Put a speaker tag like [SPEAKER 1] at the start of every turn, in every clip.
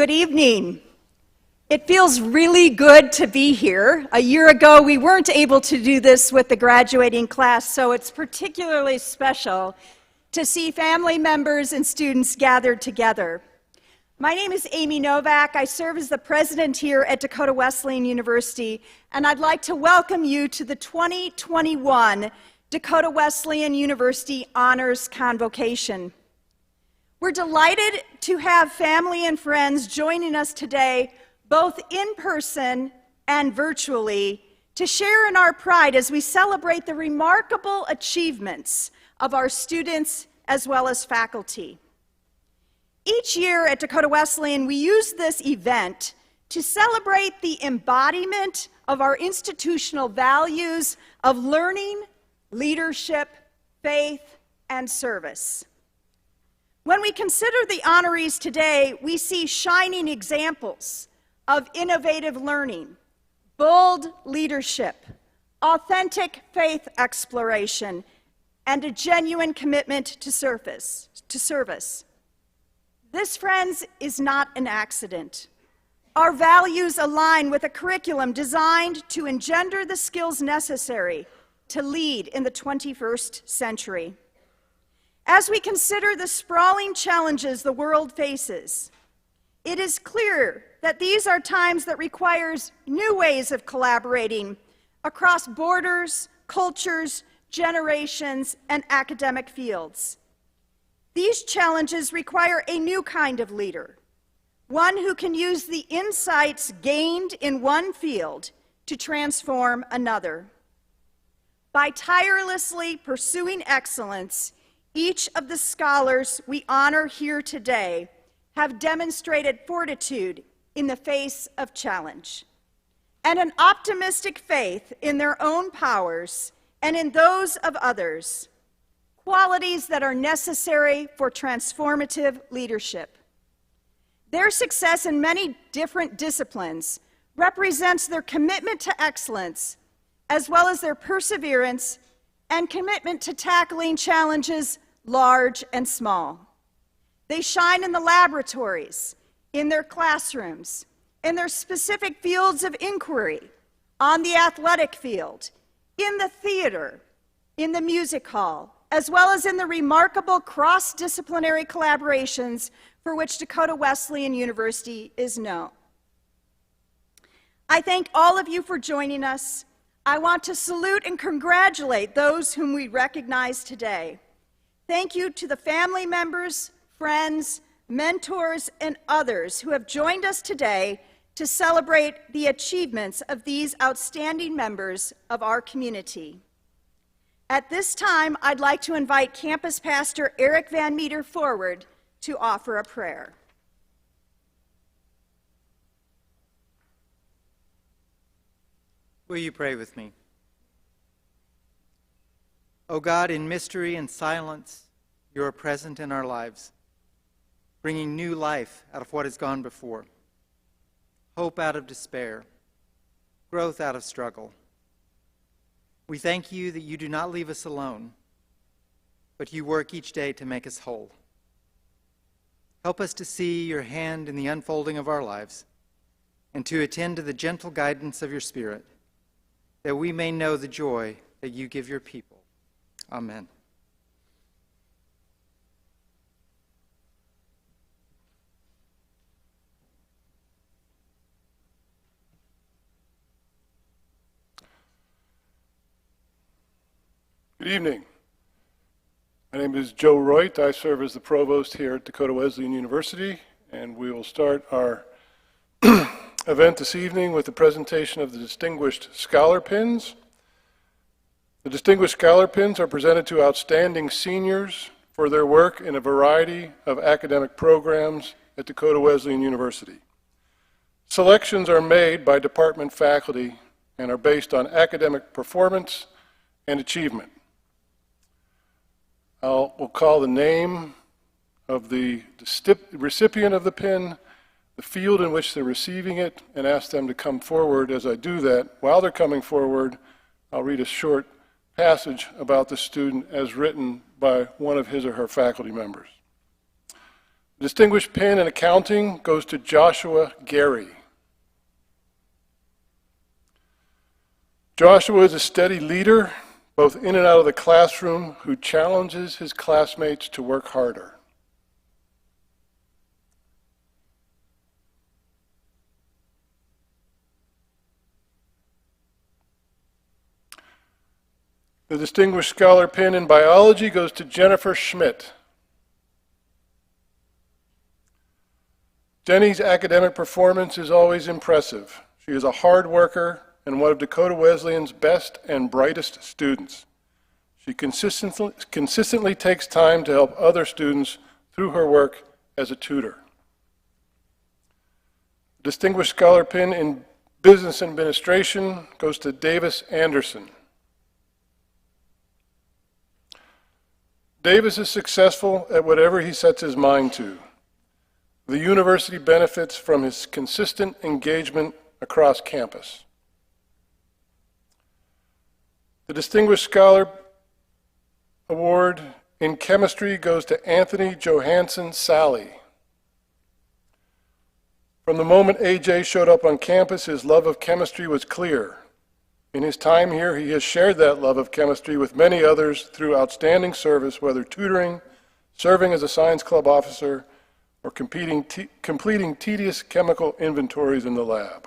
[SPEAKER 1] Good evening. It feels really good to be here. A year ago, we weren't able to do this with the graduating class, so it's particularly special to see family members and students gathered together. My name is Amy Novak. I serve as the president here at Dakota Wesleyan University, and I'd like to welcome you to the 2021 Dakota Wesleyan University Honors Convocation. We're delighted to have family and friends joining us today, both in person and virtually, to share in our pride as we celebrate the remarkable achievements of our students as well as faculty. Each year at Dakota Wesleyan, we use this event to celebrate the embodiment of our institutional values of learning, leadership, faith, and service. When we consider the honorees today, we see shining examples of innovative learning, bold leadership, authentic faith exploration, and a genuine commitment to service. This, friends, is not an accident. Our values align with a curriculum designed to engender the skills necessary to lead in the 21st century. As we consider the sprawling challenges the world faces, it is clear that these are times that requires new ways of collaborating across borders, cultures, generations, and academic fields. These challenges require a new kind of leader, one who can use the insights gained in one field to transform another. By tirelessly pursuing excellence, each of the scholars we honor here today have demonstrated fortitude in the face of challenge and an optimistic faith in their own powers and in those of others, qualities that are necessary for transformative leadership. Their success in many different disciplines represents their commitment to excellence, as well as their perseverance and commitment to tackling challenges large and small. They shine in the laboratories, in their classrooms, in their specific fields of inquiry, on the athletic field, in the theater, in the music hall, as well as in the remarkable cross-disciplinary collaborations for which Dakota Wesleyan University is known. I thank all of you for joining us. I want to salute and congratulate those whom we recognize today. Thank you to the family members, friends, mentors, and others who have joined us today to celebrate the achievements of these outstanding members of our community. At this time, I'd like to invite campus pastor Eric Van Meter forward to offer a prayer.
[SPEAKER 2] Will you pray with me? O God, in mystery and silence, you are present in our lives, bringing new life out of what has gone before, hope out of despair, growth out of struggle. We thank you that you do not leave us alone, but you work each day to make us whole. Help us to see your hand in the unfolding of our lives and to attend to the gentle guidance of your Spirit, that we may know the joy that you give your people. Amen.
[SPEAKER 3] Good evening. My name is Joe Reut. I serve as the provost here at Dakota Wesleyan University, and we will start our event this evening with the presentation of the Distinguished Scholar Pins. The Distinguished Scholar Pins are presented to outstanding seniors for their work in a variety of academic programs at Dakota Wesleyan University. Selections are made by department faculty and are based on academic performance and achievement. We'll call the name of the recipient of the pin, the field in which they're receiving it, and ask them to come forward. As I do that, while they're coming forward, I'll read a short passage about the student as written by one of his or her faculty members. The Distinguished Pin in Accounting goes to Joshua Gary. Joshua is a steady leader, both in and out of the classroom, who challenges his classmates to work harder. The Distinguished Scholar Pin in Biology goes to Jennifer Schmidt. Jenny's academic performance is always impressive. She is a hard worker and one of Dakota Wesleyan's best and brightest students. She consistently takes time to help other students through her work as a tutor. Distinguished Scholar Pin in Business Administration goes to Davis Anderson. Davis is successful at whatever he sets his mind to. The university benefits from his consistent engagement across campus. The Distinguished Scholar Award in Chemistry goes to Anthony Johansen Sally. From the moment AJ showed up on campus, his love of chemistry was clear. In his time here, he has shared that love of chemistry with many others through outstanding service, whether tutoring, serving as a science club officer, or completing tedious chemical inventories in the lab.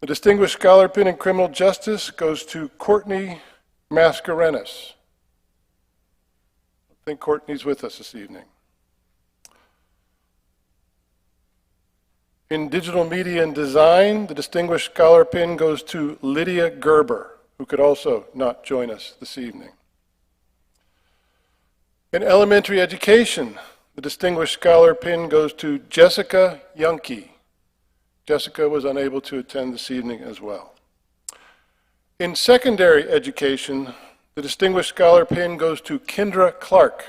[SPEAKER 3] The Distinguished Scholar Pin in Criminal Justice goes to Courtney Mascarenas. I think Courtney's with us this evening. In Digital Media and Design, the Distinguished Scholar Pin goes to Lydia Gerber, who could also not join us this evening. In Elementary Education, the Distinguished Scholar Pin goes to Jessica Yunke. Jessica was unable to attend this evening as well. In Secondary Education, the Distinguished Scholar Pin goes to Kendra Clark.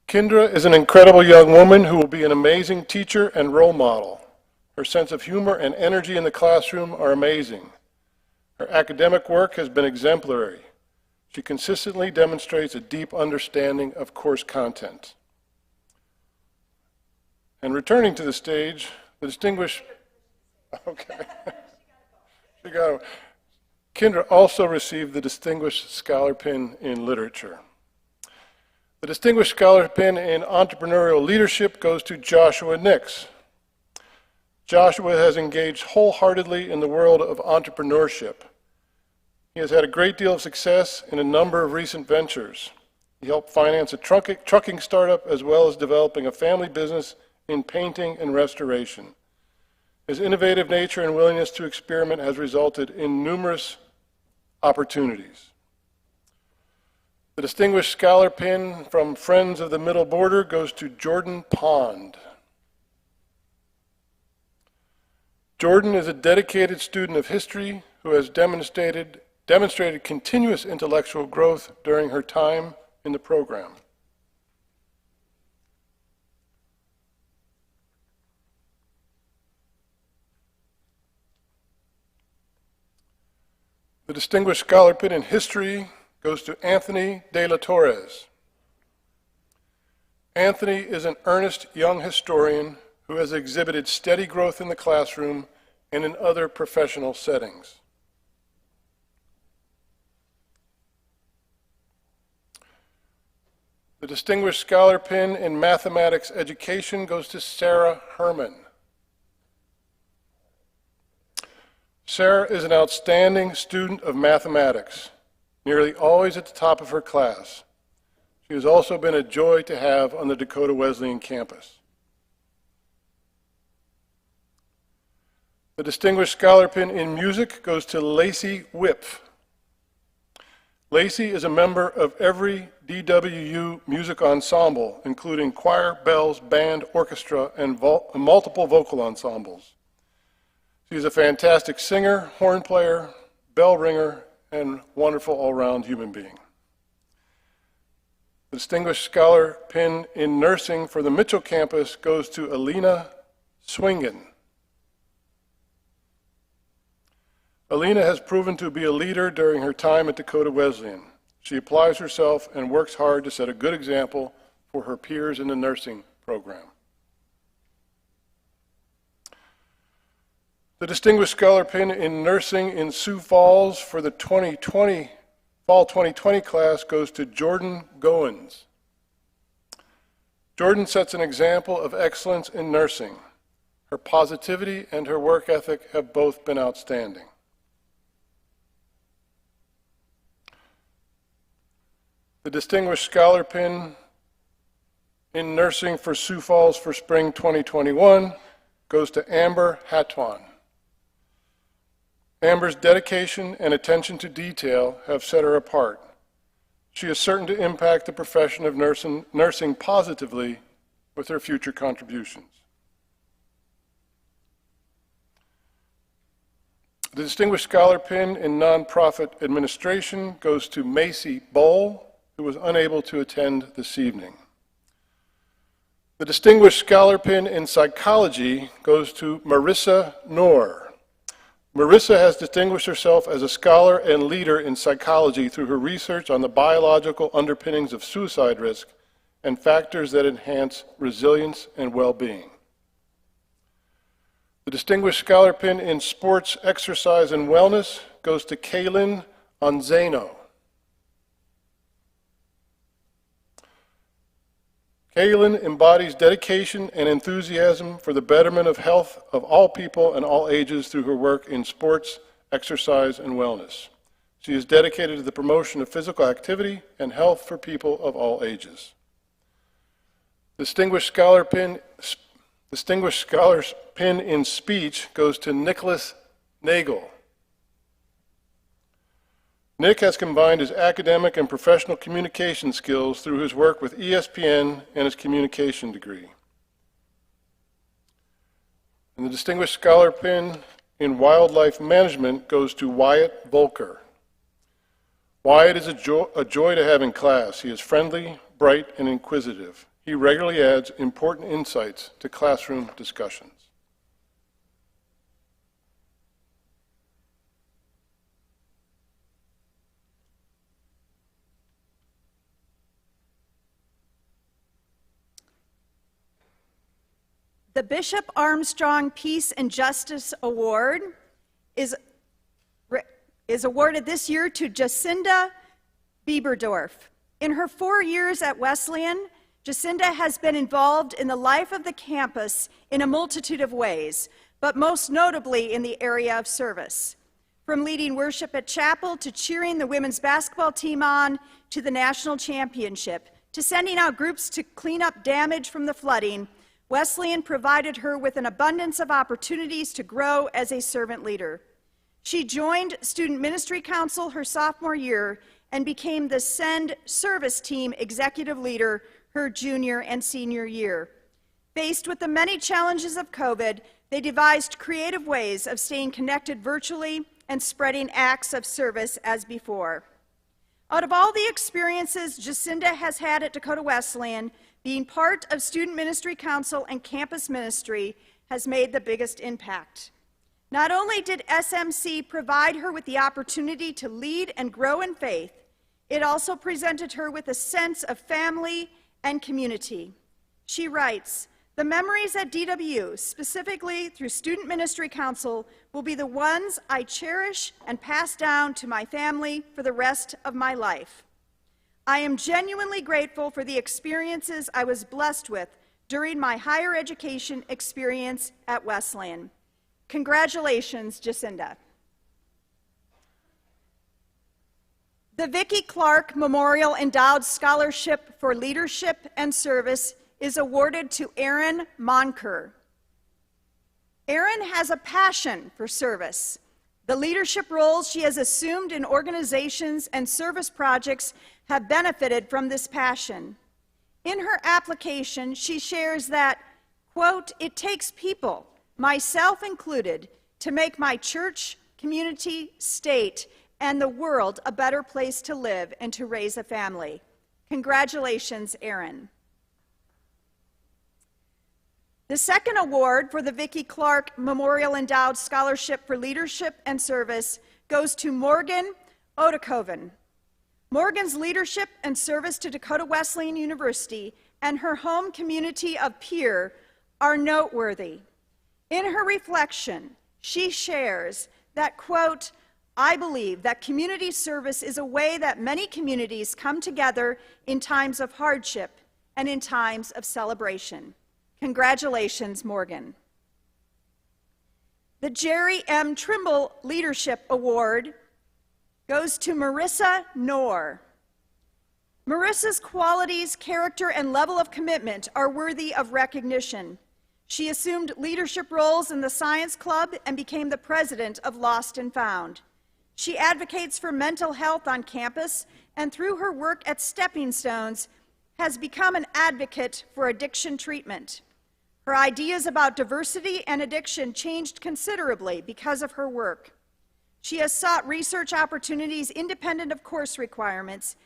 [SPEAKER 3] Kendra is an incredible young woman who will be an amazing teacher and role model. Her sense of humor and energy in the classroom are amazing. Her academic work has been exemplary. She consistently demonstrates a deep understanding of course content. And returning to the stage, the distinguished, okay. Kendra also received the Distinguished Scholar Pin in Literature. The Distinguished Scholar Pin in Entrepreneurial Leadership goes to Joshua Nix. Joshua has engaged wholeheartedly in the world of entrepreneurship. He has had a great deal of success in a number of recent ventures. He helped finance a trucking startup as well as developing a family business in painting and restoration. His innovative nature and willingness to experiment has resulted in numerous opportunities. The Distinguished Scholar Pin from Friends of the Middle Border goes to Jordan Pond. Jordan is a dedicated student of history who has demonstrated continuous intellectual growth during her time in the program. The Distinguished Scholar Pin in History goes to Anthony De La Torres. Anthony is an earnest young historian who has exhibited steady growth in the classroom and in other professional settings. The Distinguished Scholar Pin in Mathematics Education goes to Sarah Herman. Sarah is an outstanding student of mathematics, nearly always at the top of her class. She has also been a joy to have on the Dakota Wesleyan campus. The Distinguished Scholar Pin in Music goes to Lacey Whith. Lacey is a member of every DWU music ensemble, including choir, bells, band, orchestra, and multiple vocal ensembles. She is a fantastic singer, horn player, bell ringer, and wonderful all-round human being. The Distinguished Scholar Pin in Nursing for the Mitchell campus goes to Alina Swingen. Alina has proven to be a leader during her time at Dakota Wesleyan. She applies herself and works hard to set a good example for her peers in the nursing program. The Distinguished Scholar Pin in Nursing in Sioux Falls for the Fall 2020 class goes to Jordan Goins. Jordan sets an example of excellence in nursing. Her positivity and her work ethic have both been outstanding. The Distinguished Scholar Pin in Nursing for Sioux Falls for Spring 2021 goes to Amber Hatton. Amber's dedication and attention to detail have set her apart. She is certain to impact the profession of nursing positively with her future contributions. The Distinguished Scholar Pin in Nonprofit Administration goes to Macy Bowl, who was unable to attend this evening. The Distinguished Scholar Pin in Psychology goes to Marissa Knorr. Marissa has distinguished herself as a scholar and leader in psychology through her research on the biological underpinnings of suicide risk and factors that enhance resilience and well-being. The Distinguished Scholar Pin in Sports, Exercise, and Wellness goes to Kaylin Onzano. Kaylin embodies dedication and enthusiasm for the betterment of health of all people and all ages through her work in sports, exercise, and wellness. She is dedicated to the promotion of physical activity and health for people of all ages. Distinguished Scholar's Pin in Speech goes to Nicholas Nagel. Nick has combined his academic and professional communication skills through his work with ESPN and his communication degree. And the Distinguished Scholar Pin in Wildlife Management goes to Wyatt Voelker. Wyatt is a joy to have in class. He is friendly, bright, and inquisitive. He regularly adds important insights to classroom discussions.
[SPEAKER 1] The Bishop Armstrong Peace and Justice Award is awarded this year to Jacinda Bieberdorf. In her 4 years at Wesleyan, Jacinda has been involved in the life of the campus in a multitude of ways, but most notably in the area of service. From leading worship at chapel, to cheering the women's basketball team on, to the national championship, to sending out groups to clean up damage from the flooding, Wesleyan provided her with an abundance of opportunities to grow as a servant leader. She joined Student Ministry Council her sophomore year and became the SEND service team executive leader her junior and senior year. Faced with the many challenges of COVID, they devised creative ways of staying connected virtually and spreading acts of service as before. Out of all the experiences Jacinda has had at Dakota Wesleyan, being part of Student Ministry Council and campus ministry has made the biggest impact. Not only did SMC provide her with the opportunity to lead and grow in faith, it also presented her with a sense of family and community. She writes, "The memories at DWU, specifically through Student Ministry Council, will be the ones I cherish and pass down to my family for the rest of my life. I am genuinely grateful for the experiences I was blessed with during my higher education experience at Wesleyan." Congratulations, Jacinda. The Vicki Clark Memorial Endowed Scholarship for Leadership and Service is awarded to Erin Monker. Erin has a passion for service. The leadership roles she has assumed in organizations and service projects have benefited from this passion. In her application, she shares that, quote, "It takes people, myself included, to make my church, community, state, and the world a better place to live and to raise a family." Congratulations, Erin. The second award for the Vicki Clark Memorial Endowed Scholarship for Leadership and Service goes to Morgan Odakovan. Morgan's leadership and service to Dakota Wesleyan University and her home community of Pier are noteworthy. In her reflection, she shares that, quote, "I believe that community service is a way that many communities come together in times of hardship and in times of celebration." Congratulations, Morgan. The Jerry M. Trimble Leadership Award goes to Marissa Knorr. Marissa's qualities, character, and level of commitment are worthy of recognition. She assumed leadership roles in the Science Club and became the president of Lost and Found. She advocates for mental health on campus, and through her work at Stepping Stones, has become an advocate for addiction treatment. Her ideas about diversity and addiction changed considerably because of her work. She has sought research opportunities independent of course requirements.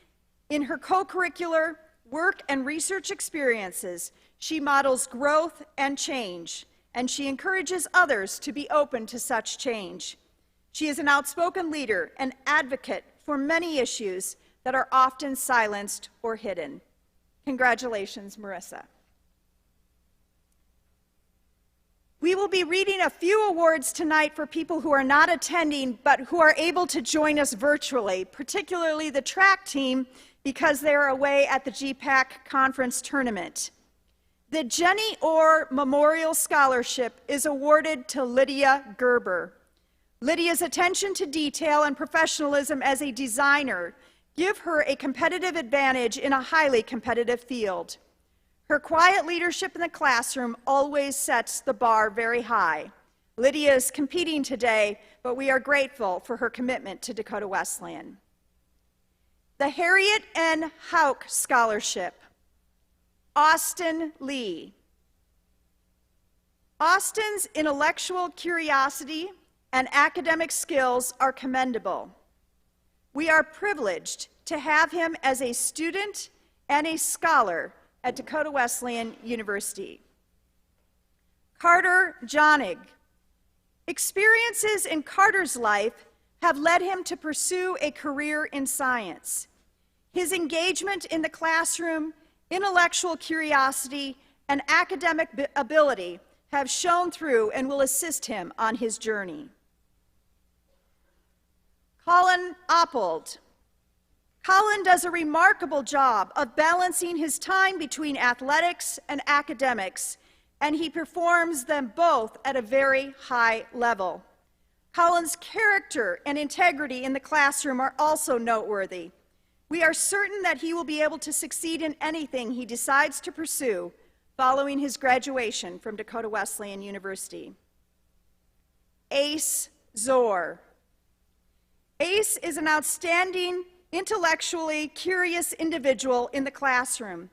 [SPEAKER 1] In her co-curricular work and research experiences, she models growth and change, and she encourages others to be open to such change. She is an outspoken leader and advocate for many issues that are often silenced or hidden. Congratulations, Marissa. We will be reading a few awards tonight for people who are not attending but who are able to join us virtually, particularly the track team because they're away at the GPAC conference tournament. The Jenny Orr Memorial Scholarship is awarded to Lydia Gerber. Lydia's attention to detail and professionalism as a designer give her a competitive advantage in a highly competitive field. Her quiet leadership in the classroom always sets the bar very high. Lydia is competing today, but we are grateful for her commitment to Dakota Wesleyan. The Harriet N. Hauk Scholarship, Austin Lee. Austin's intellectual curiosity and academic skills are commendable. We are privileged to have him as a student and a scholar at Dakota Wesleyan University. Carter Jonig. Experiences in Carter's life have led him to pursue a career in science. His engagement in the classroom, intellectual curiosity, and academic ability have shown through and will assist him on his journey. Colin Oppeld. Colin does a remarkable job of balancing his time between athletics and academics, and he performs them both at a very high level. Colin's character and integrity in the classroom are also noteworthy. We are certain that he will be able to succeed in anything he decides to pursue following his graduation from Dakota Wesleyan University. Ace Zor. Ace is an outstanding, intellectually curious individual in the classroom.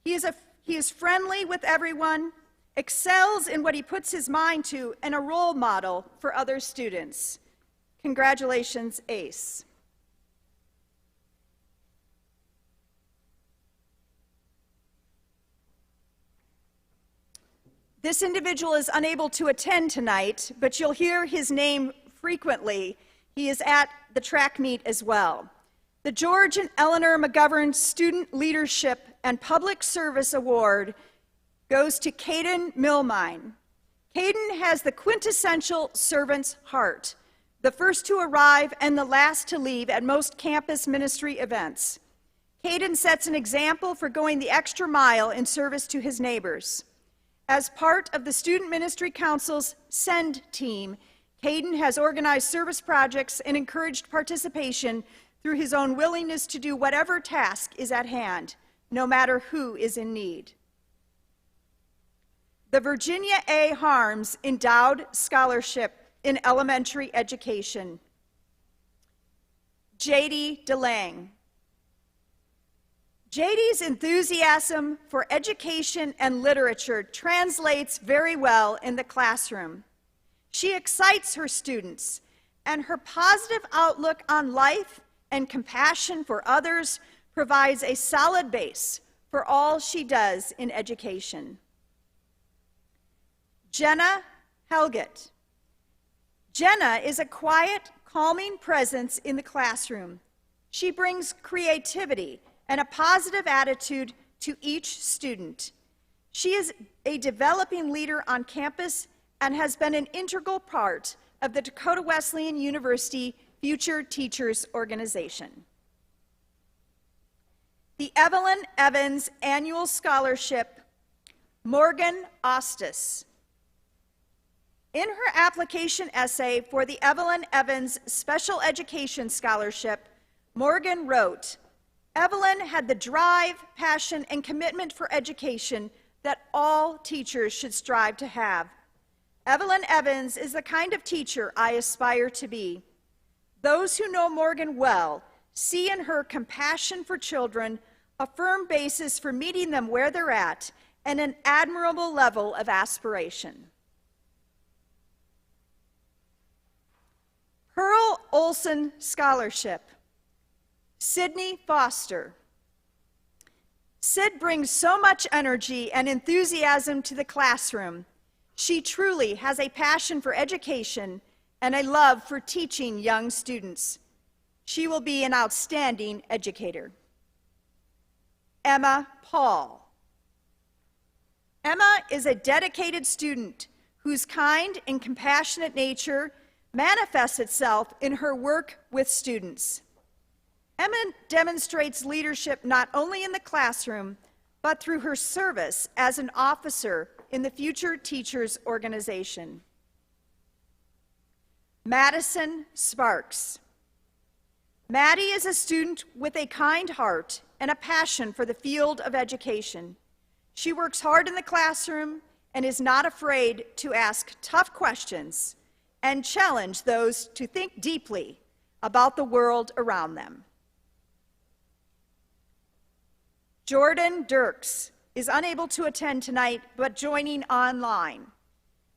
[SPEAKER 1] He is friendly with everyone, excels in what he puts his mind to, and a role model for other students. Congratulations, Ace. This individual is unable to attend tonight, but you'll hear his name frequently. He is at the track meet as well. The George and Eleanor McGovern Student Leadership and Public Service Award goes to Caden Millmein. Caden has the quintessential servant's heart, the first to arrive and the last to leave at most campus ministry events. Caden sets an example for going the extra mile in service to his neighbors. As part of the Student Ministry Council's SEND team, Caden has organized service projects and encouraged participation through his own willingness to do whatever task is at hand, no matter who is in need. The Virginia A. Harms Endowed Scholarship in Elementary Education. J.D. DeLange. J.D.'s enthusiasm for education and literature translates very well in the classroom. She excites her students, and her positive outlook on life and compassion for others provides a solid base for all she does in education. Jenna Helgett. Jenna is a quiet, calming presence in the classroom. She brings creativity and a positive attitude to each student. She is a developing leader on campus and has been an integral part of the Dakota Wesleyan University Future Teachers Organization. The Evelyn Evans Annual Scholarship, Morgan Ostis. In her application essay for the Evelyn Evans Special Education Scholarship, Morgan wrote, "Evelyn had the drive, passion, and commitment for education that all teachers should strive to have. Evelyn Evans is the kind of teacher I aspire to be. Those who know Morgan well see in her compassion for children a firm basis for meeting them where they're at, and an admirable level of aspiration." Pearl Olson Scholarship, Sydney Foster. Sid brings so much energy and enthusiasm to the classroom. She truly has a passion for education and a love for teaching young students. She will be an outstanding educator. Emma Paul. Emma is a dedicated student whose kind and compassionate nature manifests itself in her work with students. Emma demonstrates leadership not only in the classroom, but through her service as an officer in the Future Teachers Organization. Madison Sparks. Maddie is a student with a kind heart and a passion for the field of education. She works hard in the classroom and is not afraid to ask tough questions and challenge those to think deeply about the world around them. Jordan Dirks is unable to attend tonight, but joining online.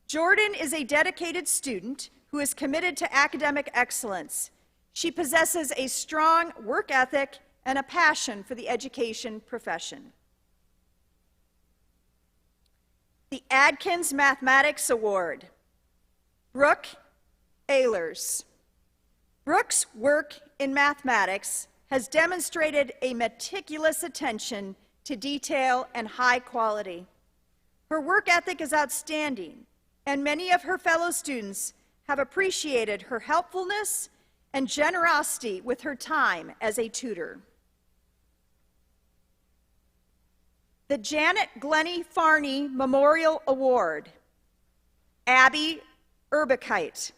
[SPEAKER 1] Jordan is a dedicated student who is committed to academic excellence. She possesses a strong work ethic and a passion for the education profession. The Adkins Mathematics Award, Brooke Ehlers. Brooke's work in mathematics has demonstrated a meticulous attention to detail and high quality. Her work ethic is outstanding, and many of her fellow students have appreciated her helpfulness and generosity with her time as a tutor. The Janet Glennie Farney Memorial Award, Abby Urbakite.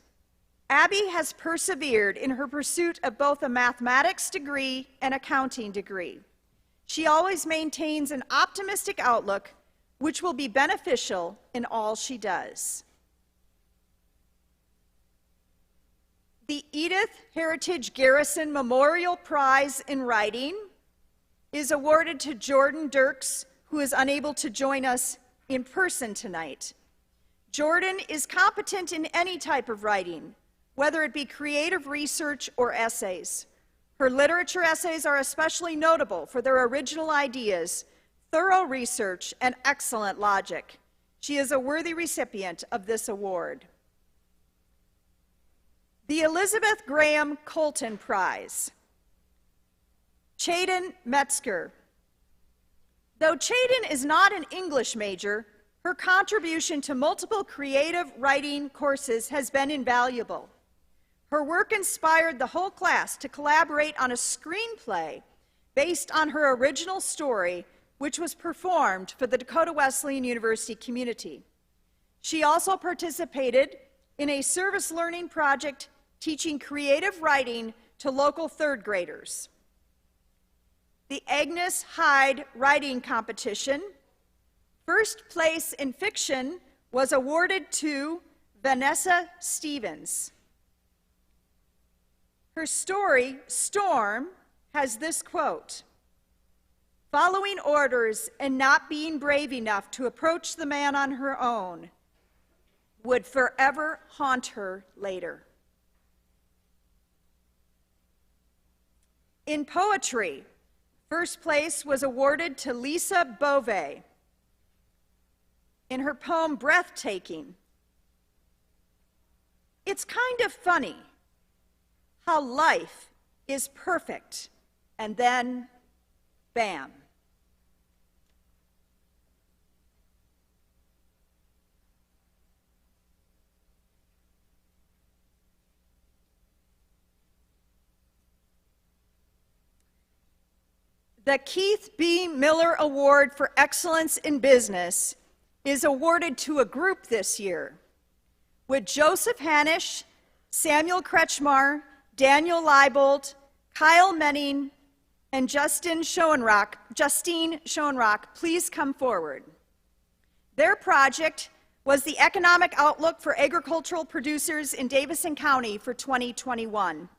[SPEAKER 1] Abby has persevered in her pursuit of both a mathematics degree and accounting degree. She always maintains an optimistic outlook, which will be beneficial in all she does. The Edith Heritage Garrison Memorial Prize in Writing is awarded to Jordan Dirks, who is unable to join us in person tonight. Jordan is competent in any type of writing, whether it be creative research or essays. Her literature essays are especially notable for their original ideas, thorough research, and excellent logic. She is a worthy recipient of this award. The Elizabeth Graham Colton Prize, Jaden Metzger. Though Jaden is not an English major, her contribution to multiple creative writing courses has been invaluable. Her work inspired the whole class to collaborate on a screenplay based on her original story, which was performed for the Dakota Wesleyan University community. She also participated in a service learning project teaching creative writing to local third graders. The Agnes Hyde Writing Competition, first place in fiction, was awarded to Vanessa Stevens. Her story, Storm, has this quote: "Following orders and not being brave enough to approach the man on her own would forever haunt her later." In poetry, first place was awarded to Lisa Bove. In her poem, Breathtaking, "It's kind of funny how life is perfect and then, bam." The Keith B. Miller Award for Excellence in Business is awarded to a group this year, with Joseph Hanisch, Samuel Kretschmar, Daniel Leibold, Kyle Menning, and Justine Schoenrock, please come forward. Their project was the Economic Outlook for Agricultural Producers in Davison County for 2021.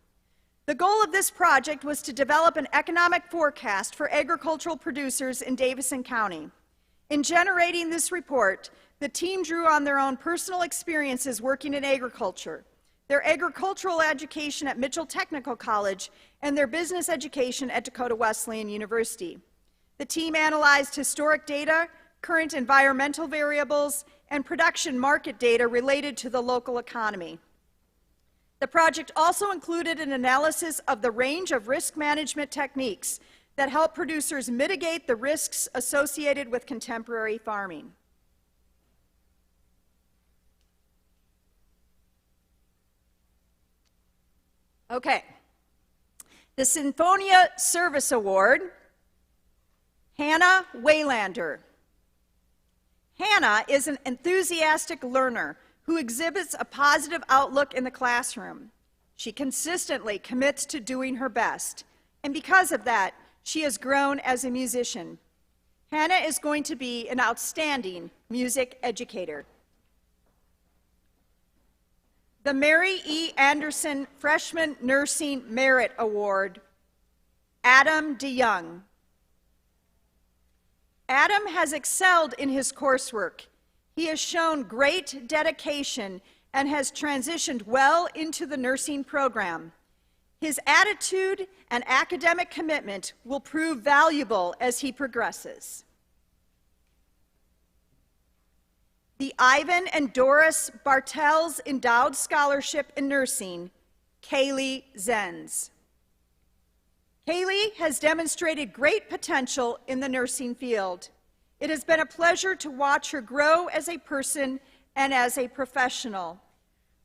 [SPEAKER 1] The goal of this project was to develop an economic forecast for agricultural producers in Davison County. In generating this report, the team drew on their own personal experiences working in agriculture, their agricultural education at Mitchell Technical College, and their business education at Dakota Wesleyan University. The team analyzed historic data, current environmental variables, and production market data related to the local economy. The project also included an analysis of the range of risk management techniques that help producers mitigate the risks associated with contemporary farming. Okay. The Sinfonia Service Award, Hannah Waylander. Hannah is an enthusiastic learner who exhibits a positive outlook in the classroom. She consistently commits to doing her best, and because of that, she has grown as a musician. Hannah is going to be an outstanding music educator. The Mary E. Anderson Freshman Nursing Merit Award, Adam DeYoung. Adam has excelled in his coursework. He has shown great dedication and has transitioned well into the nursing program. His attitude and academic commitment will prove valuable as he progresses. The Ivan and Doris Bartels Endowed Scholarship in Nursing, Kaylee Zenz. Kaylee has demonstrated great potential in the nursing field. It has been a pleasure to watch her grow as a person and as a professional.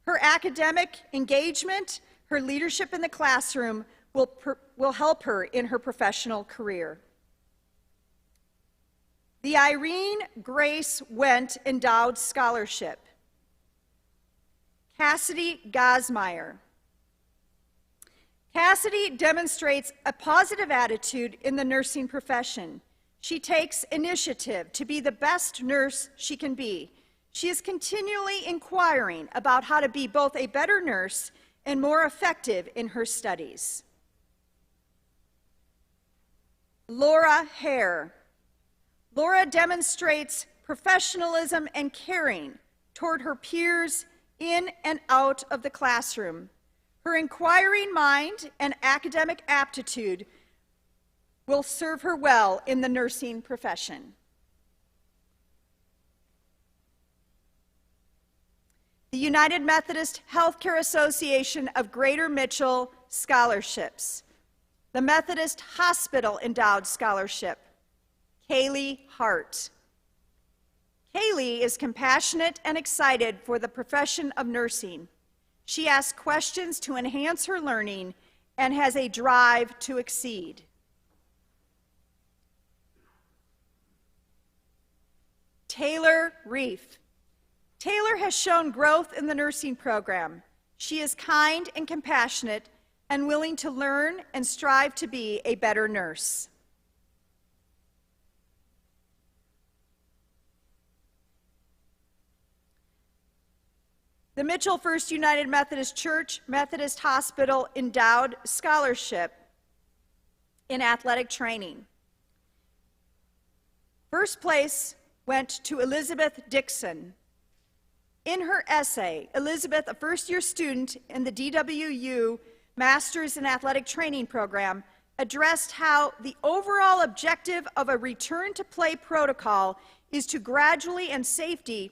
[SPEAKER 1] Her academic engagement, her leadership in the classroom will help her in her professional career. The Irene Grace Wendt Endowed Scholarship, Cassidy Gosmeyer. Cassidy demonstrates a positive attitude in the nursing profession. She takes initiative to be the best nurse she can be. She is continually inquiring about how to be both a better nurse and more effective in her studies. Laura Hare. Laura demonstrates professionalism and caring toward her peers in and out of the classroom. Her inquiring mind and academic aptitude will serve her well in the nursing profession. The United Methodist Healthcare Association of Greater Mitchell Scholarships. The Methodist Hospital Endowed Scholarship, Kaylee Hart. Kaylee is compassionate and excited for the profession of nursing. She asks questions to enhance her learning and has a drive to exceed. Taylor Reef. Taylor has shown growth in the nursing program. She is kind and compassionate and willing to learn and strive to be a better nurse. The Mitchell First United Methodist Church Methodist Hospital Endowed Scholarship in Athletic Training. First place went to Elizabeth Dixon. In her essay, Elizabeth, a first-year student in the DWU Masters in Athletic Training program, addressed how the overall objective of a return-to-play protocol is to gradually and safely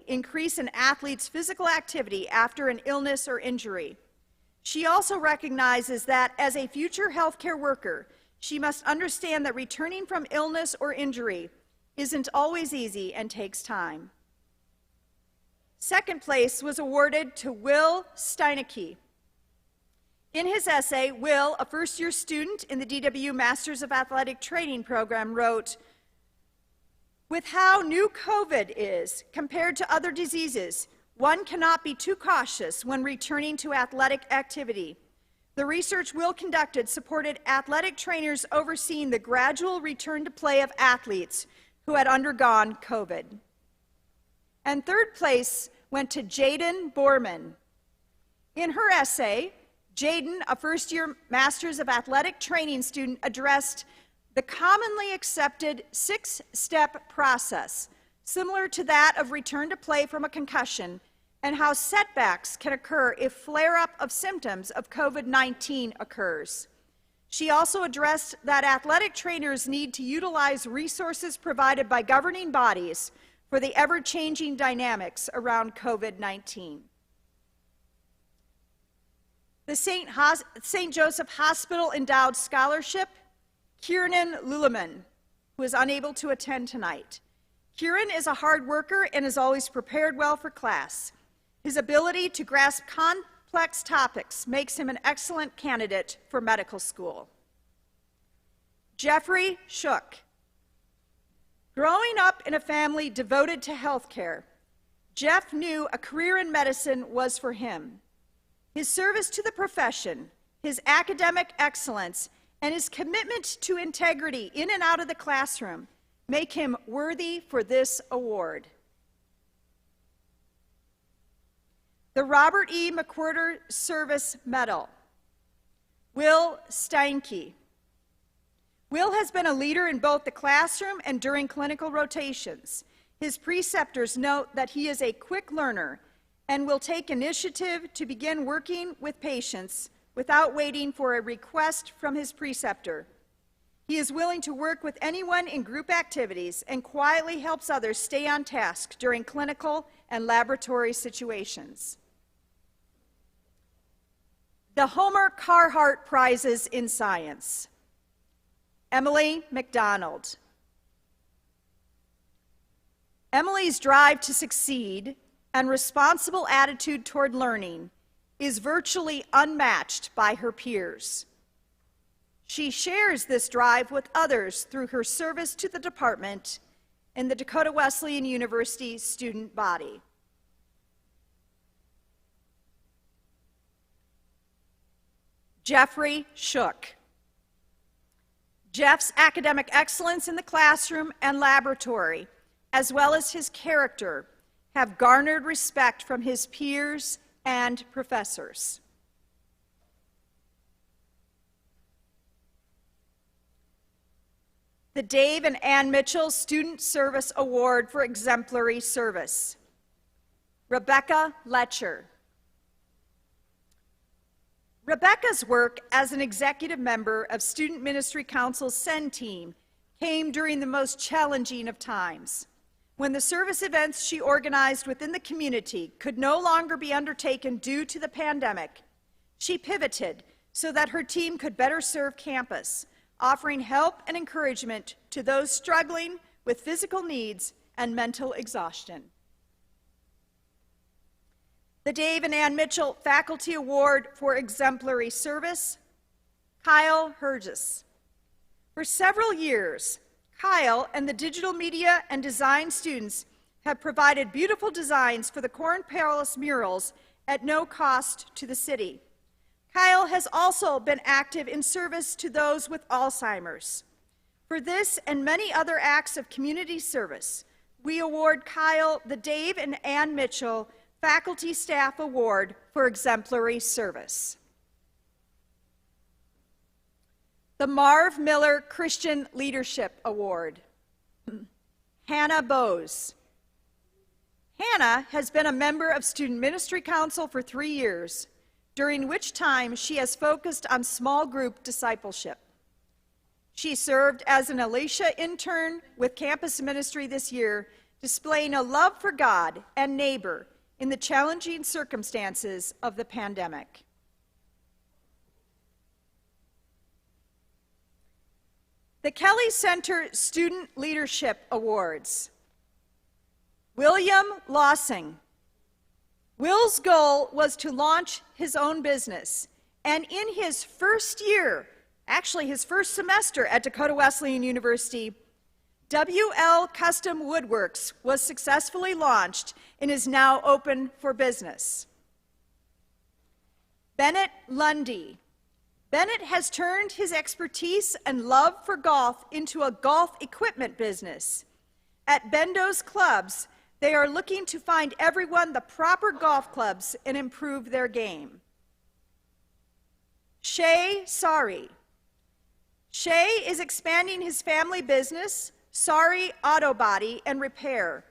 [SPEAKER 1] increase an athlete's physical activity after an illness or injury. She also recognizes that as a future healthcare worker, she must understand that returning from illness or injury isn't always easy and takes time. Second place was awarded to Will Steinecke. In his essay, Will, a first-year student in the DWU Masters of Athletic Training program, wrote, "With how new COVID is compared to other diseases, one cannot be too cautious when returning to athletic activity. The research Will conducted supported athletic trainers overseeing the gradual return to play of athletes who had undergone COVID." And third place went to Jaden Metzger. In her essay, Jaden, a first-year Masters of Athletic Training student, addressed the commonly accepted 6-step process, similar to that of return to play from a concussion, and how setbacks can occur if flare-up of symptoms of COVID-19 occurs. She also addressed that athletic trainers need to utilize resources provided by governing bodies for the ever-changing dynamics around COVID-19. The St. Joseph Hospital Endowed Scholarship, Kieran Lulaman, who is unable to attend tonight. Kieran is a hard worker and is always prepared well for class. His ability to grasp complex topics makes him an excellent candidate for medical school. Jeffrey Shook. Growing up in a family devoted to healthcare, Jeff knew a career in medicine was for him. His service to the profession, his academic excellence, and his commitment to integrity in and out of the classroom make him worthy for this award. The Robert E. Macquarter Service Medal. Will Steinke. Will has been a leader in both the classroom and during clinical rotations. His preceptors note that he is a quick learner and will take initiative to begin working with patients without waiting for a request from his preceptor. He is willing to work with anyone in group activities and quietly helps others stay on task during clinical and laboratory situations. The Homer Carhart Prizes in Science. Emily McDonald. Emily's drive to succeed and responsible attitude toward learning is virtually unmatched by her peers. She shares this drive with others through her service to the department in the Dakota Wesleyan University student body. Jeffrey Shook. Jeff's academic excellence in the classroom and laboratory, as well as his character, have garnered respect from his peers and professors. The Dave and Ann Mitchell Student Service Award for Exemplary Service. Rebecca Letcher. Rebecca's work as an executive member of Student Ministry Council's SEND team came during the most challenging of times, when the service events she organized within the community could no longer be undertaken due to the pandemic. She pivoted so that her team could better serve campus, offering help and encouragement to those struggling with physical needs and mental exhaustion. The Dave and Ann Mitchell Faculty Award for Exemplary Service, Kyle Hergis. For several years, Kyle and the digital media and design students have provided beautiful designs for the Corn Palace murals at no cost to the city. Kyle has also been active in service to those with Alzheimer's. For this and many other acts of community service, we award Kyle the Dave and Ann Mitchell Faculty Staff Award for Exemplary Service. The Marv Miller Christian Leadership Award. Hannah Bowes. Hannah has been a member of Student Ministry Council for 3 years, during which time she has focused on small group discipleship. She served as an Alicia intern with campus ministry this year, displaying a love for God and neighbor in the challenging circumstances of the pandemic. The Kelly Center Student Leadership Awards. William Lawson. Will's goal was to launch his own business, And in his first year, actually his first semester at Dakota Wesleyan University, WL Custom Woodworks was successfully launched and is now open for business. Bennett Lundy. Bennett has turned his expertise and love for golf into a golf equipment business. At Bendo's Clubs, they are looking to find everyone the proper golf clubs and improve their game. Shay Sari. Shay is expanding his family business, Sari Auto Body and Repair,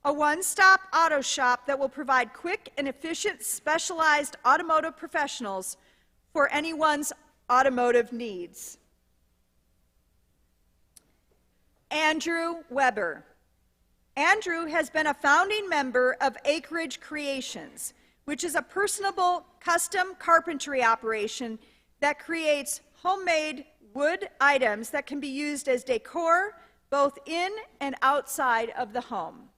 [SPEAKER 1] a one-stop auto shop that will provide quick and efficient specialized automotive professionals for anyone's automotive needs. Andrew Weber. Andrew has been a founding member of Acreage Creations, which is a personable custom carpentry operation that creates homemade wood items that can be used as decor both in and outside of the home.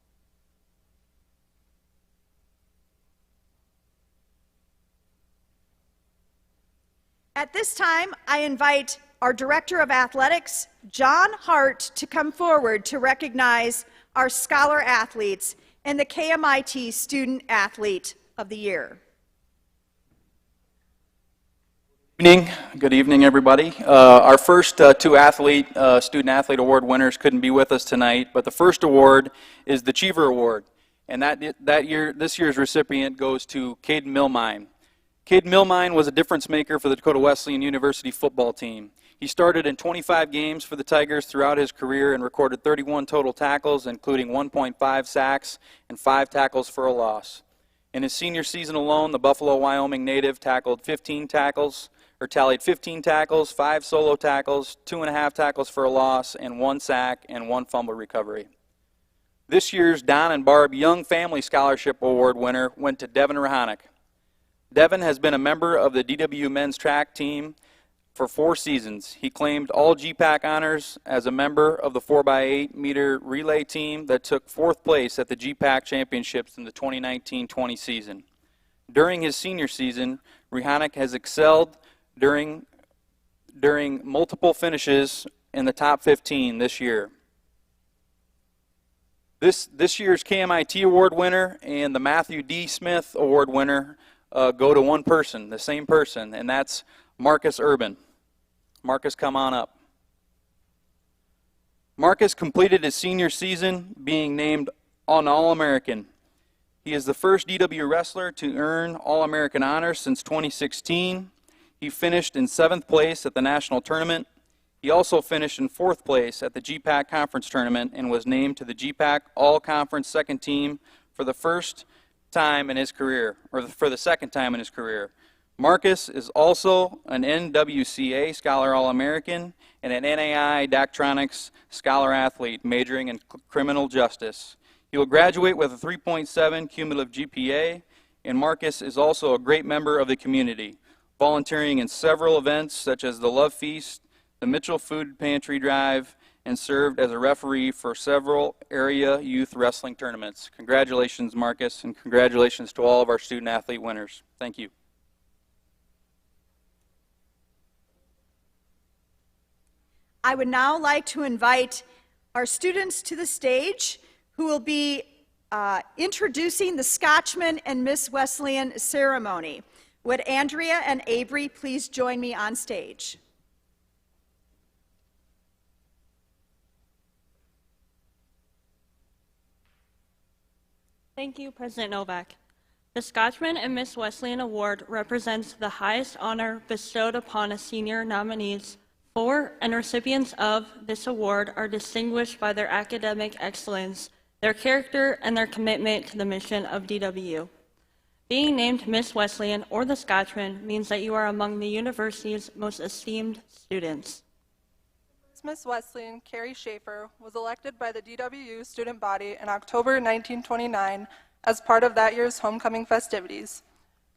[SPEAKER 1] At this time, I invite our Director of Athletics, John Hart, to come forward to recognize our Scholar Athletes and the KMIT Student Athlete of the Year.
[SPEAKER 4] Good evening, everybody. Our first two Student Athlete Award winners couldn't be with us tonight, but the first award is the Cheever Award, and this year's recipient goes to Caden Millmein. Caden Millmein was a difference maker for the Dakota Wesleyan University football team. He started in 25 games for the Tigers throughout his career and recorded 31 total tackles, including 1.5 sacks and 5 tackles for a loss. In his senior season alone, the Buffalo, Wyoming native tallied 15 tackles, 5 solo tackles, 2.5 tackles for a loss, and 1 sack and 1 fumble recovery. This year's Don and Barb Young Family Scholarship Award winner went to Devin Rahanick. Devin has been a member of the DWU men's track team for 4 seasons. He claimed all GPAC honors as a member of the 4x8 meter relay team that took 4th place at the GPAC championships in the 2019-20 season. During his senior season, Rahanick has excelled during multiple finishes in the top 15 this year. This year's KMIT Award winner and the Matthew D. Smith Award winner go to one person, the same person, and that's Marcus Urban. Marcus, come on up. Marcus completed his senior season being named an All-American. He is the first DW wrestler to earn All-American honors since 2016. He finished in 7th place at the national tournament. He also finished in 4th place at the GPAC conference tournament and was named to the GPAC All-Conference second team for the first time in his career, or for the second time in his career. Marcus is also an NWCA Scholar All-American and an NAI Daktronics Scholar Athlete majoring in criminal justice. He will graduate with a 3.7 cumulative GPA, and Marcus is also a great member of the community, volunteering in several events such as the Love Feast, the Mitchell Food Pantry Drive, and served as a referee for several area youth wrestling tournaments. Congratulations, Marcus, and congratulations to all of our student athlete winners. Thank you.
[SPEAKER 1] I would now like to invite our students to the stage who will be introducing the Scotchman and Miss Wesleyan ceremony. Would Andrea and Avery please join me on stage?
[SPEAKER 5] Thank you, President Novak. The Scotchman and Miss Wesleyan Award represents the highest honor bestowed upon a senior nominees for and recipients of this award are distinguished by their academic excellence, their character, and their commitment to the mission of DWU. Being named Miss Wesleyan or the Scotchman means that you are among the university's most esteemed students.
[SPEAKER 6] Miss Wesleyan Carrie Schaefer was elected by the DWU student body in October 1929 as part of that year's homecoming festivities.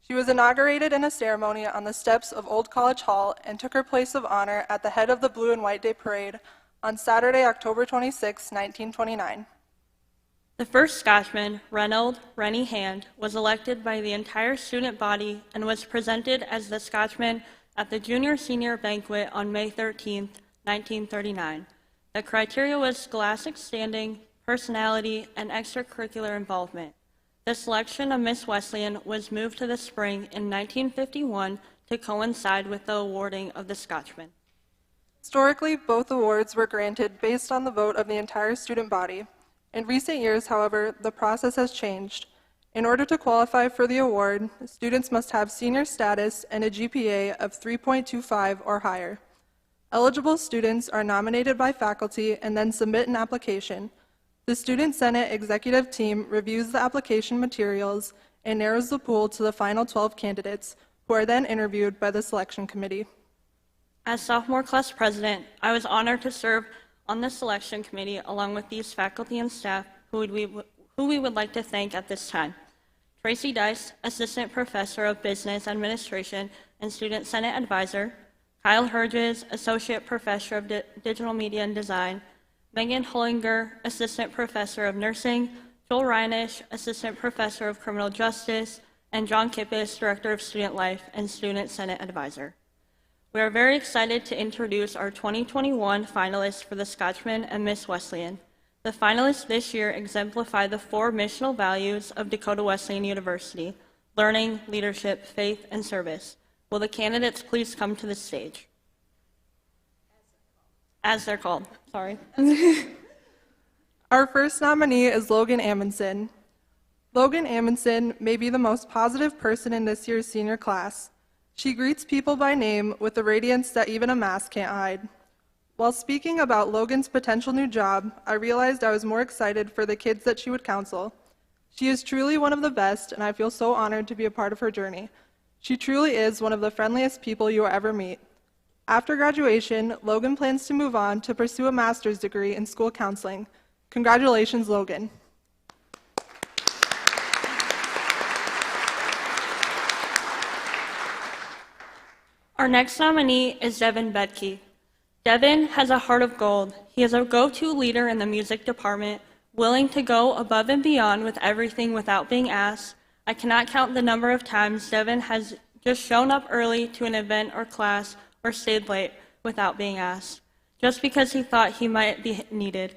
[SPEAKER 6] She was inaugurated in a ceremony on the steps of Old College Hall and took her place of honor at the head of the Blue and White Day Parade on Saturday, October 26, 1929.
[SPEAKER 5] The first Scotchman, Rennie Hand, was elected by the entire student body and was presented as the Scotchman at the junior-senior banquet on May 13, 1939. The criteria was scholastic standing, personality, and extracurricular involvement. The selection of Miss Wesleyan was moved to the spring in 1951 to coincide with the awarding of the Scotchman.
[SPEAKER 6] Historically, both awards were granted based on the vote of the entire student body. In recent years, however, the process has changed. In order to qualify for the award, students must have senior status and a GPA of 3.25 or higher. Eligible students are nominated by faculty and then submit an application. The Student Senate executive team reviews the application materials and narrows the pool to the final 12 candidates, who are then interviewed by the selection committee.
[SPEAKER 5] As sophomore class president, I was honored to serve on the selection committee along with these faculty and staff who we would like to thank at this time. Tracy Dice, Assistant Professor of Business Administration and Student Senate Advisor, Kyle Herges, Associate Professor of Digital Media and Design, Megan Hollinger, Assistant Professor of Nursing, Joel Reinisch, Assistant Professor of Criminal Justice, and John Kippis, Director of Student Life and Student Senate Advisor. We are very excited to introduce our 2021 finalists for the Scotchman and Miss Wesleyan. The finalists this year exemplify the 4 missional values of Dakota Wesleyan University: learning, leadership, faith, and service. Will the candidates please come to the stage? As they're called, sorry.
[SPEAKER 6] Our first nominee is Logan Amundsen. Logan Amundsen may be the most positive person in this year's senior class. She greets people by name with a radiance that even a mask can't hide. While speaking about Logan's potential new job, I realized I was more excited for the kids that she would counsel. She is truly one of the best, and I feel so honored to be a part of her journey. She truly is one of the friendliest people you will ever meet. After graduation, Logan plans to move on to pursue a master's degree in school counseling. Congratulations, Logan.
[SPEAKER 5] Our next nominee is Devin Becky. Devin has a heart of gold. He is a go-to leader in the music department, willing to go above and beyond with everything without being asked. I cannot count the number of times Devin has just shown up early to an event or class or stayed late without being asked, just because he thought he might be needed.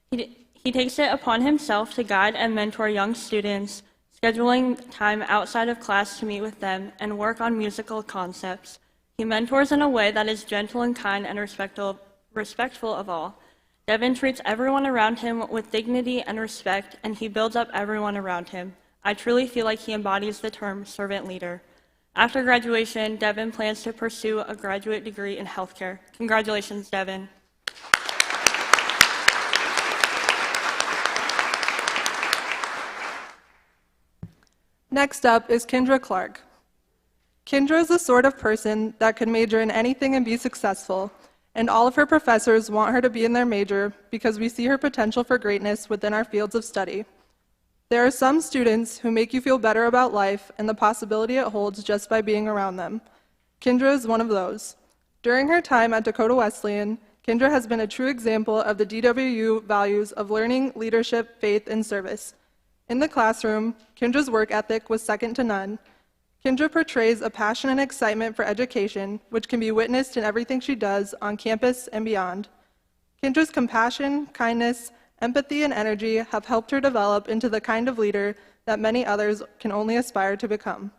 [SPEAKER 5] He takes it upon himself to guide and mentor young students, scheduling time outside of class to meet with them and work on musical concepts. He mentors in a way that is gentle and kind and respectful of all. Devin treats everyone around him with dignity and respect, and he builds up everyone around him. I truly feel like he embodies the term servant leader. After graduation, Devin plans to pursue a graduate degree in healthcare. Congratulations, Devin.
[SPEAKER 6] Next up is Kendra Clark. Kendra is the sort of person that could major in anything and be successful, and all of her professors want her to be in their major because we see her potential for greatness within our fields of study. There are some students who make you feel better about life and the possibility it holds just by being around them. Kendra is one of those. During her time at Dakota Wesleyan, Kendra has been a true example of the DWU values of learning, leadership, faith, and service. In the classroom, Kendra's work ethic was second to none. Kendra portrays a passion and excitement for education, which can be witnessed in everything she does on campus and beyond. Kendra's compassion, kindness, empathy, and energy have helped her develop into the kind of leader that many others can only aspire to become.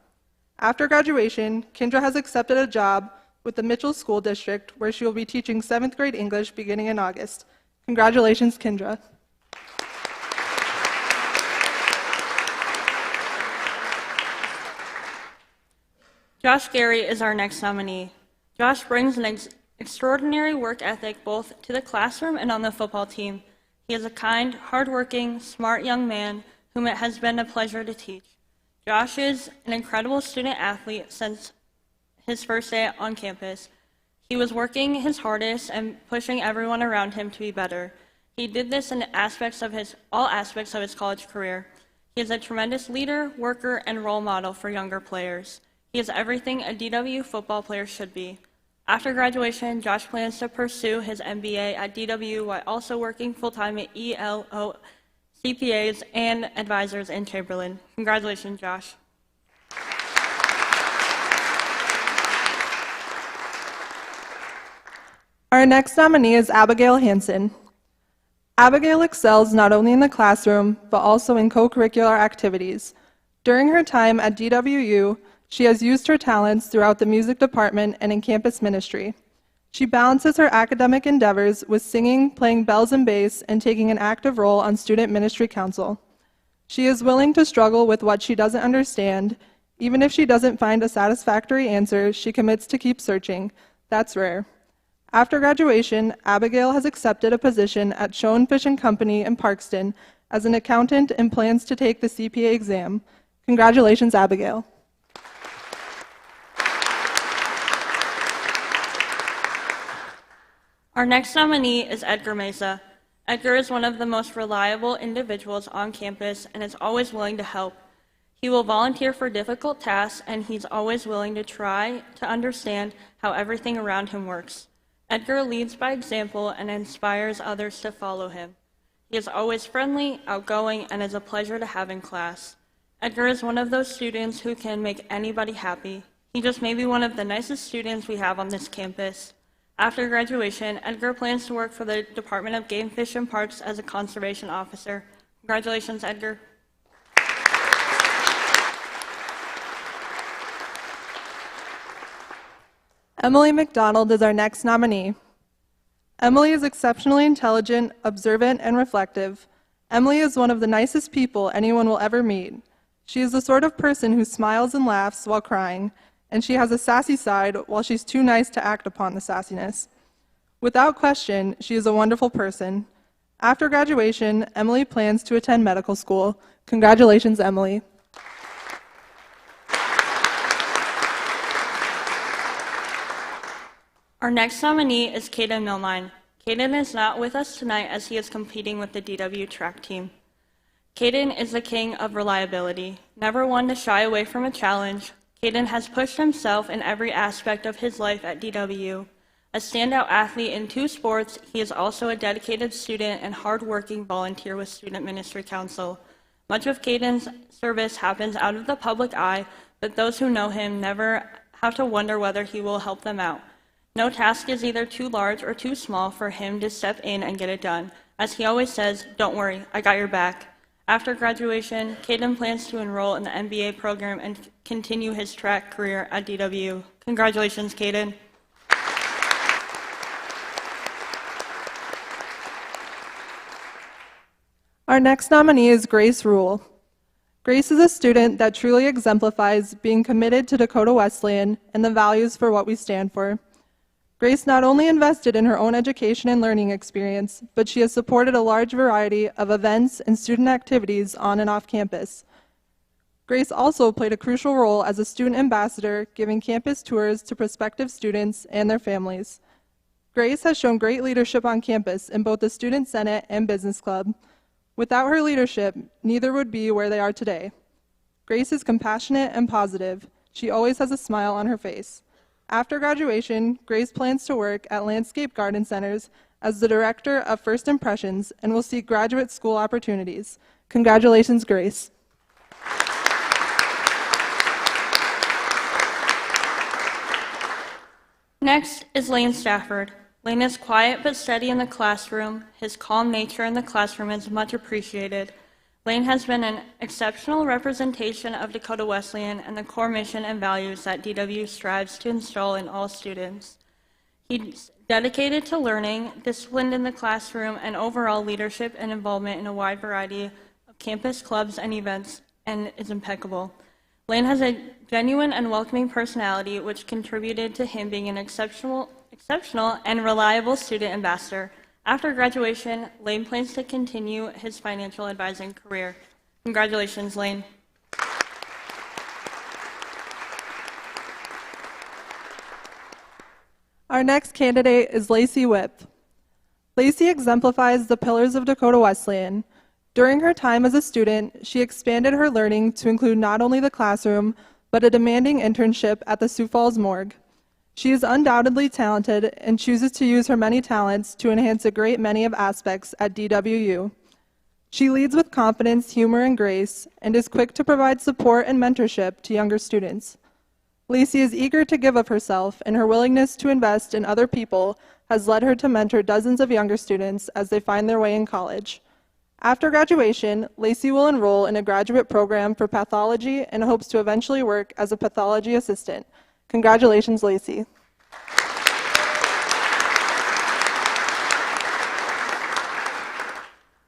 [SPEAKER 6] After graduation, Kendra has accepted a job with the Mitchell School District, where she will be teaching 7th grade English beginning in August. Congratulations, Kendra.
[SPEAKER 5] Josh Gary is our next nominee. Josh brings an extraordinary work ethic both to the classroom and on the football team. He is a kind, hardworking, smart young man whom it has been a pleasure to teach. Josh is an incredible student athlete since his first day on campus. He was working his hardest and pushing everyone around him to be better. He did this in all aspects of his college career. He is a tremendous leader, worker, and role model for younger players. He is everything a DWU football player should be. After graduation, Josh plans to pursue his MBA at DWU while also working full-time at ELOC CPAs, and advisors in Chamberlain. Congratulations, Josh.
[SPEAKER 6] Our next nominee is Abigail Hansen. Abigail excels not only in the classroom, but also in co-curricular activities. During her time at DWU, she has used her talents throughout the music department and in campus ministry. She balances her academic endeavors with singing, playing bells and bass, and taking an active role on Student Ministry Council. She is willing to struggle with what she doesn't understand. Even if she doesn't find a satisfactory answer, she commits to keep searching. That's rare. After graduation, Abigail has accepted a position at Schoen Fish & Company in Parkston as an accountant and plans to take the CPA exam. Congratulations, Abigail.
[SPEAKER 5] Our next nominee is Edgar Meza. Edgar is one of the most reliable individuals on campus and is always willing to help. He will volunteer for difficult tasks, and he's always willing to try to understand how everything around him works. Edgar leads by example and inspires others to follow him. He is always friendly, outgoing, and is a pleasure to have in class. Edgar is one of those students who can make anybody happy. He just may be one of the nicest students we have on this campus. After graduation, Edgar plans to work for the Department of Game, Fish, and Parks as a conservation officer. Congratulations, Edgar.
[SPEAKER 6] Emily McDonald is our next nominee. Emily is exceptionally intelligent, observant, and reflective. Emily is one of the nicest people anyone will ever meet. She is the sort of person who smiles and laughs while crying, and she has a sassy side while she's too nice to act upon the sassiness. Without question, she is a wonderful person. After graduation, Emily plans to attend medical school. Congratulations, Emily.
[SPEAKER 5] Our next nominee is Caden Millmein. Caden is not with us tonight as he is competing with the DWU track team. Caden is the king of reliability, never one to shy away from a challenge. Caden has pushed himself in every aspect of his life at DWU. A standout athlete in 2 sports, he is also a dedicated student and hard-working volunteer with Student Ministry Council. Much of Caden's service happens out of the public eye, but those who know him never have to wonder whether he will help them out. No task is either too large or too small for him to step in and get it done. As he always says, "Don't worry, I got your back." After graduation, Caden plans to enroll in the MBA program and continue his track career at DWU. Congratulations, Caden.
[SPEAKER 6] Our next nominee is Grace Rule. Grace is a student that truly exemplifies being committed to Dakota Wesleyan and the values for what we stand for. Grace not only invested in her own education and learning experience, but she has supported a large variety of events and student activities on and off campus. Grace also played a crucial role as a student ambassador, giving campus tours to prospective students and their families. Grace has shown great leadership on campus in both the Student Senate and Business Club. Without her leadership, neither would be where they are today. Grace is compassionate and positive. She always has a smile on her face. After graduation, Grace plans to work at Landscape Garden Centers as the Director of First Impressions and will seek graduate school opportunities. Congratulations, Grace.
[SPEAKER 5] Next is Lane Stafford. Lane is quiet but steady in the classroom. His calm nature in the classroom is much appreciated. Lane has been an exceptional representation of Dakota Wesleyan and the core mission and values that DW strives to install in all students. He's dedicated to learning, disciplined in the classroom, and overall leadership and involvement in a wide variety of campus clubs and events, and is impeccable. Lane has a genuine and welcoming personality, which contributed to him being an exceptional and reliable student ambassador. After graduation, Lane plans to continue his financial advising career. Congratulations, Lane.
[SPEAKER 6] Our next candidate is Lacey Whith. Lacey exemplifies the pillars of Dakota Wesleyan. During her time as a student, she expanded her learning to include not only the classroom, but a demanding internship at the Sioux Falls Morgue. She is undoubtedly talented and chooses to use her many talents to enhance a great many of aspects at DWU. She leads with confidence, humor, and grace, and is quick to provide support and mentorship to younger students. Lacey is eager to give of herself, and her willingness to invest in other people has led her to mentor dozens of younger students as they find their way in college. After graduation, Lacey will enroll in a graduate program for pathology and hopes to eventually work as a pathology assistant. Congratulations, Lacey.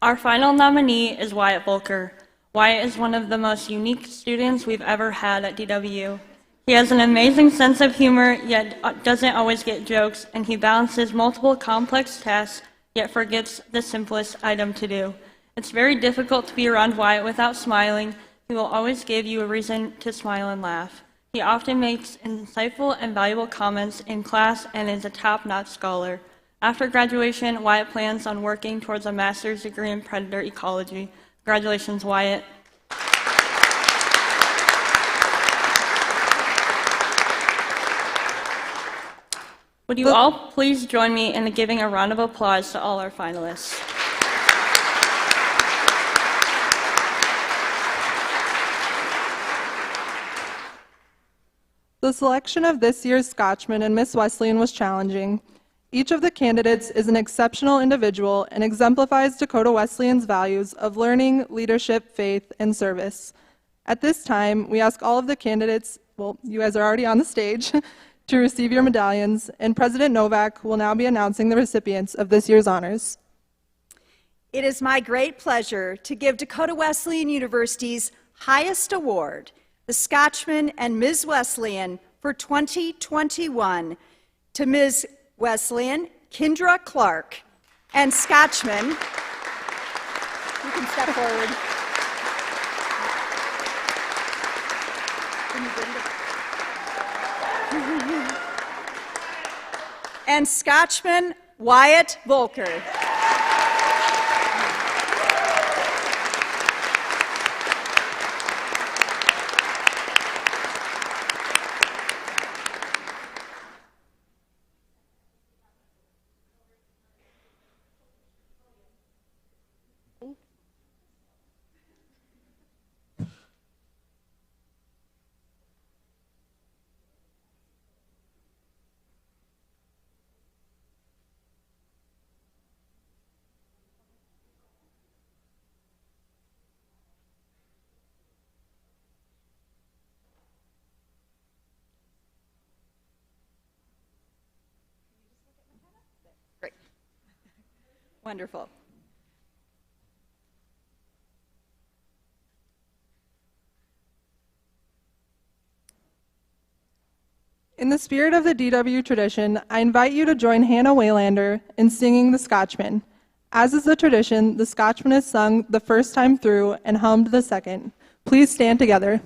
[SPEAKER 5] Our final nominee is Wyatt Voelker. Wyatt is one of the most unique students we've ever had at DWU. He has an amazing sense of humor, yet doesn't always get jokes, and he balances multiple complex tasks, yet forgets the simplest item to do. It's very difficult to be around Wyatt without smiling. He will always give you a reason to smile and laugh. He often makes insightful and valuable comments in class and is a top-notch scholar. After graduation, Wyatt plans on working towards a master's degree in predator ecology. Congratulations, Wyatt. Would you all please join me in giving a round of applause to all our finalists?
[SPEAKER 6] The selection of this year's Scotchman and Miss Wesleyan was challenging. Each of the candidates is an exceptional individual and exemplifies Dakota Wesleyan's values of learning, leadership, faith, and service. At this time, we ask all of the candidates, well, you guys are already on the stage, to receive your medallions, and President Novak will now be announcing the recipients of this year's honors.
[SPEAKER 1] It is my great pleasure to give Dakota Wesleyan University's highest award, the Scotchman and Ms. Wesleyan for 2021, to Ms. Wesleyan Kendra Clark and Scotchman. You can step forward. And Scotchman Wyatt Voelker. Great. Wonderful.
[SPEAKER 6] In the spirit of the DW tradition, I invite you to join Hannah Waylander in singing the Scotchman. As is the tradition, the Scotchman is sung the first time through and hummed the second. Please stand together.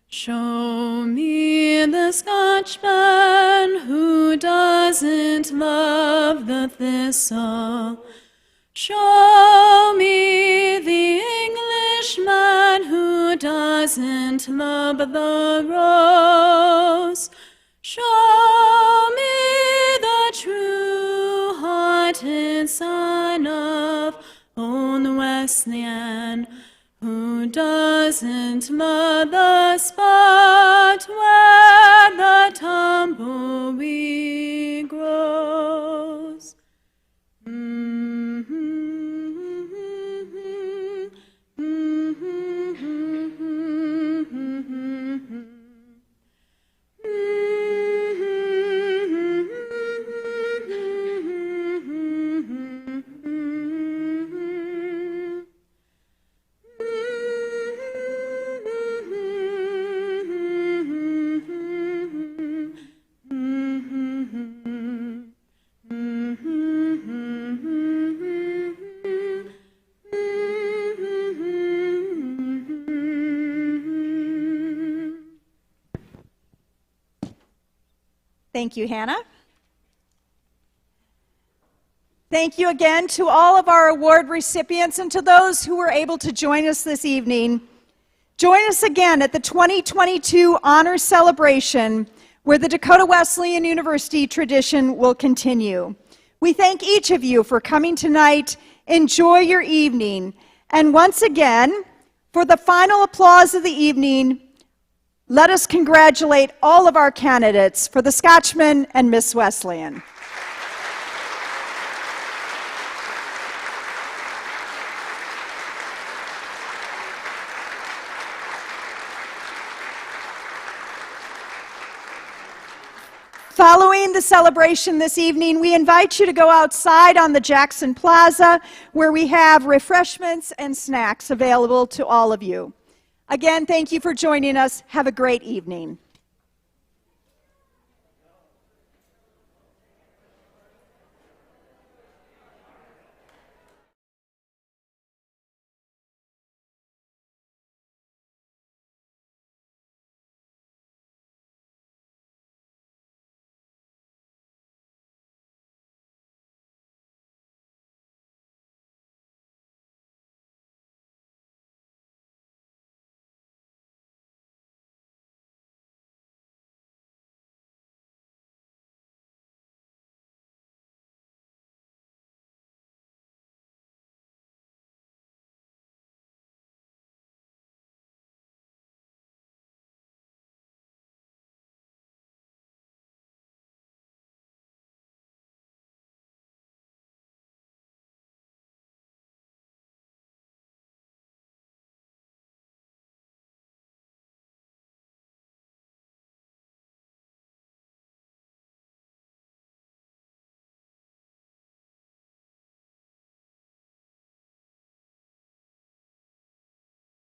[SPEAKER 7] Show me the Scotchman who doesn't love the thistle. Show me the Englishman who doesn't love the rose. Show me the true-hearted son of old Wesleyan, who doesn't love the spot where the tumbleweed grows.
[SPEAKER 1] Thank you, Hannah. Thank you again to all of our award recipients and to those who were able to join us this evening. Join us again at the 2022 Honors Celebration, where the Dakota Wesleyan University tradition will continue. We thank each of you for coming tonight. Enjoy your evening. And once again, for the final applause of the evening, let us congratulate all of our candidates for the Scotchman and Miss Wesleyan. Following the celebration this evening, we invite you to go outside on the Jackson Plaza, where we have refreshments and snacks available to all of you. Again, thank you for joining us. Have a great evening.